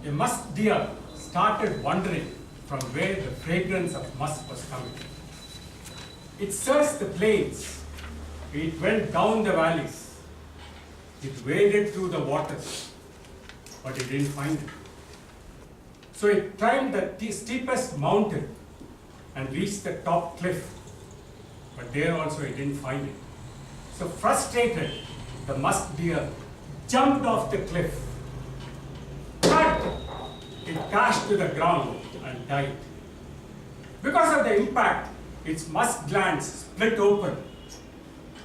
a musk deer started wondering from where the fragrance of musk was coming. It searched the plains, it went down the valleys, it waded through the waters, but it didn't find it. So it climbed the steepest mountain and reached the top cliff, but there also it didn't find it. So frustrated, the musk deer jumped off the cliff. But it crashed to the ground and died. Because of the impact, its musk glands split open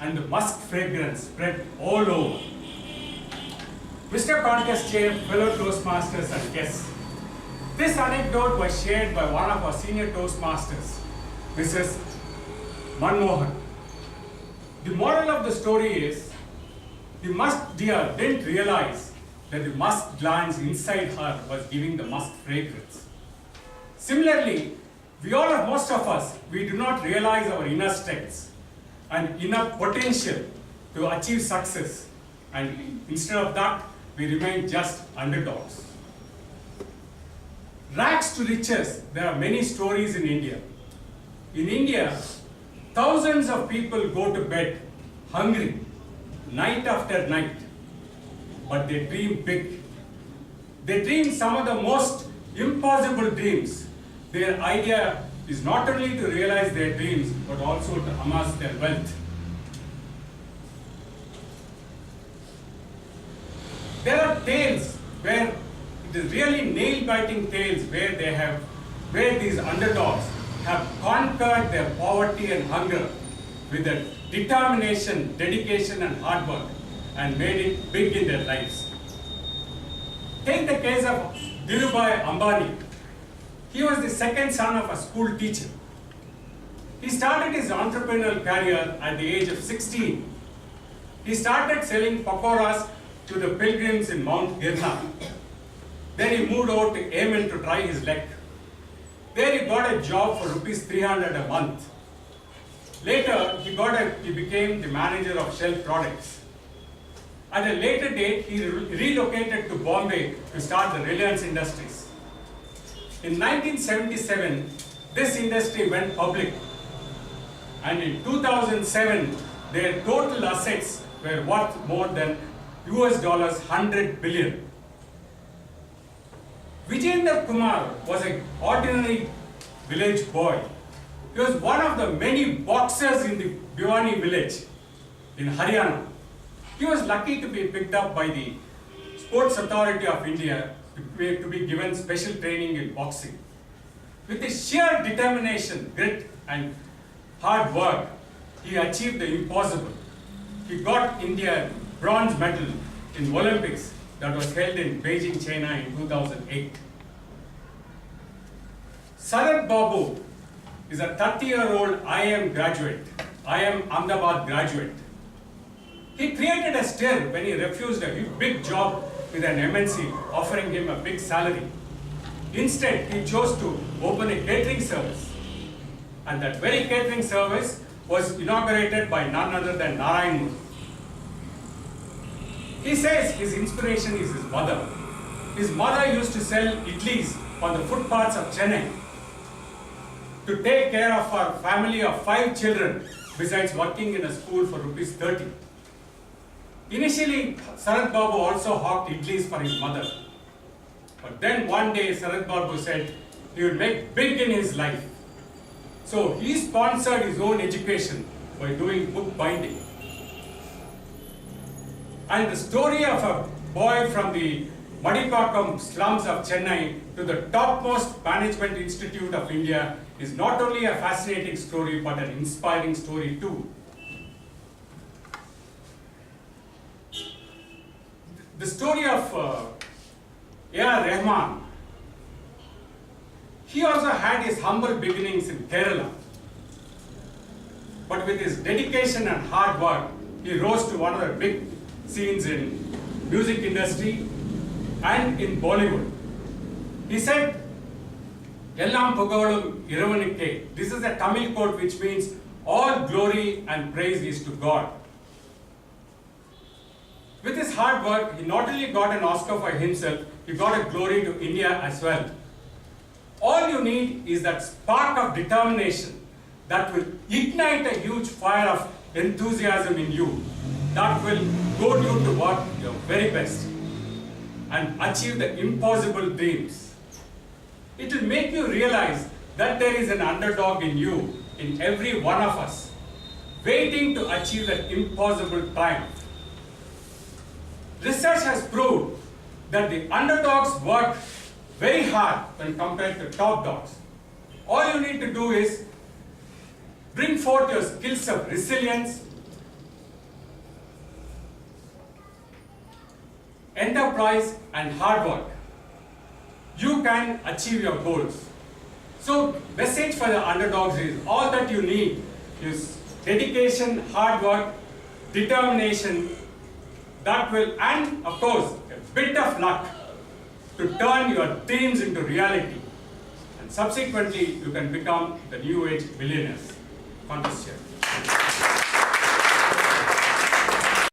and the musk fragrance spread all over. Mr. Contest Chair, fellow Toastmasters and guests, this anecdote was shared by one of our senior Toastmasters, Mrs. Manmohan. The moral of the story is, the musk deer didn't realize that the musk glands inside her was giving the musk fragrance. Similarly, most of us, we do not realize our inner strengths and inner potential to achieve success, and instead of that, we remain just underdogs. Rags to riches, there are many stories in India. In India, thousands of people go to bed hungry, night after night, but they dream big. They dream some of the most impossible dreams. Their idea is not only to realize their dreams, but also to amass their wealth. There are tales where it is really nail-biting tales where these underdogs have conquered their poverty and hunger with a determination, dedication and hard work and made it big in their lives. Take the case of Dhirubhai Ambani. He was the second son of a school teacher. He started his entrepreneurial career at the age of 16. He started selling pakoras to the pilgrims in Mount Girnar. Then he moved over to Yemen to try his luck. There he got a job for rupees 300 a month. Later, he became the manager of Shell Products. At a later date, he relocated to Bombay to start the Reliance Industries. In 1977, this industry went public, and in 2007, their total assets were worth more than $100 billion. Vijayendra Kumar was an ordinary village boy. He was one of the many boxers in the Bhiwani village in Haryana. He was lucky to be picked up by the Sports Authority of India to be given special training in boxing. With his sheer determination, grit and hard work, he achieved the impossible. He got India bronze medal in Olympics that was held in Beijing, China in 2008. Sarath Babu is a 30-year-old IIM graduate, IIM Ahmedabad graduate. He created a stir when he refused a big job with an MNC offering him a big salary. Instead, he chose to open a catering service. And that very catering service was inaugurated by none other than Narayan Murthy. He says his inspiration is his mother. His mother used to sell idlis on the footpaths of Chennai to take care of her family of 5 children, besides working in a school for rupees 30. Initially, Sarath Babu also hawked idlis for his mother. But then one day, Sarath Babu said he would make big in his life. So he sponsored his own education by doing book binding. And the story of a boy from the Madipakam slums of Chennai to the topmost management institute of India is not only a fascinating story, but an inspiring story too. The story of A.R. Rahman, he also had his humble beginnings in Kerala. But with his dedication and hard work, he rose to one of the big scenes in music industry and in Bollywood. He said, Ellam Pugalum Iravanikke. This is a Tamil quote which means all glory and praise is to God. With his hard work, he not only got an Oscar for himself, he got a glory to India as well. All you need is that spark of determination that will ignite a huge fire of enthusiasm in you, that will goad you to work your very best and achieve the impossible dreams. It will make you realize that there is an underdog in you, in every one of us, waiting to achieve that impossible triumph. Research has proved that the underdogs work very hard when compared to top dogs. All you need to do is bring forth your skills of resilience, enterprise, and hard work. You can achieve your goals. So, message for the underdogs is all that you need is dedication, hard work, determination, that will, and of course, a bit of luck to turn your dreams into reality. And subsequently, you can become the new age billionaires. Contest here.